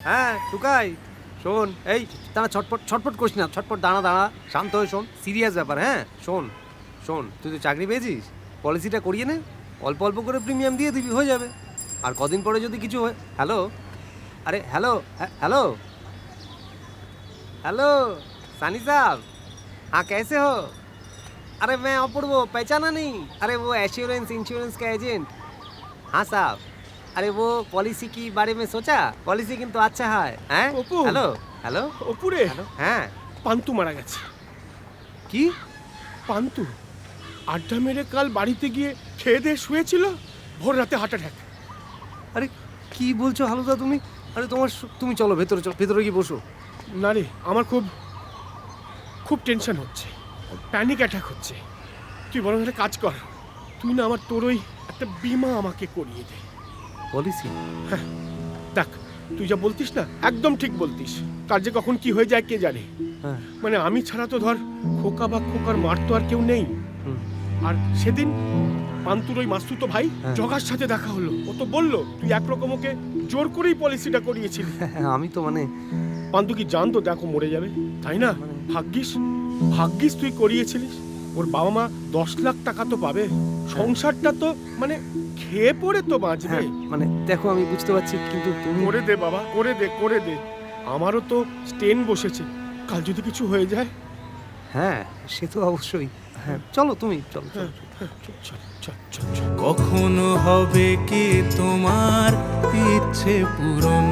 হ্যাঁ টুকাই শোন, এই দাঁড়া, ছটপট ছটপট করিস না, ছটপট দাঁড়া দাঁড়া, শান্ত হয়ে শোন, সিরিয়াস ব্যাপার। হ্যাঁ শোন শোন, তুই তো চাকরি পেয়েছিস, পলিসিটা করিয়ে নে, অল্প অল্প করে প্রিমিয়াম দিয়ে দিবি, হয়ে যাবে। আর কদিন পরে যদি কিছু হয়, হ্যালো, अरे हेलो हेलो हेलो सानी साहब, हाँ कैसे हो? अरे मैं अपूर्व, पहचाना नहीं? अरे वो इंश्योरेंस का एजेंट। हाँ साहब, अरे वो पॉलिसी की बारे में सोचा, पॉलिसी किंतु अच्छा है। हैं? অপু। हेलो हेलो অপুরে हेलो, হ্যাঁ পান্তু মারা গেছে। কি? পান্তু আড্ডা মেরে কাল বাড়িতে গিয়ে খেয়ে দিয়ে শুয়েছিল, ভোর রাতে হার্ট অ্যাটাক। আরে কি বলছো হালুদা তুমি? আরে তুমি চলো ভেতরে, চলো ভেতরে গিয়ে বসো। না রে, আমার খুব খুব টেনশন হচ্ছে, প্যানিক অ্যাটাক হচ্ছে। তুই বরং একটা কাজ কর, তুই না আমার তোর ওই একটা বিমা আমাকে করিয়ে দে। পলিসি? হ্যাঁ দেখ, তুই যা বলতিস না একদম ঠিক বলতিস, কার যে কখন কি হয়ে যায় কে জানে। হ্যাঁ মানে আমি ছাড়া তো ধর খোকা বা খোকার মার তো আর কেউ নেই। হুম। আর সেদিন পান্তুর ওই মাসুতো ভাই হ্যাঁ। জগার সাথে দেখা হলো, ও তো বললো তুই একরকম ওকে জোর করেই পলিসিটা করিয়েছিলি। হ্যাঁ, আমি তো মানে পান্তু কি জানতো দেখো মরে যাবে, তাই না? ভাগ্যিস ভাগ্যিস তুই করিয়েছিলিস। ওর বাবা মা 10 লাখ টাকা তো পাবে, সংসারটা তো মানে খেয়ে পড়ে তো বাঁচবে। হ্যাঁ, মানে দেখো আমি বুঝতে পারছি, কিন্তু তুমি করে দে বাবা, করে দে করে দে। আমারও তো স্টেন বসেছে, কাল যদি কিছু হয়ে যায়। হ্যাঁ সে তো অবশ্যই। হ্যাঁ চলো তুমি চলো চলো চল চল চল চল চল। কখনো হবে কি তোমার ইচ্ছে পূরণ?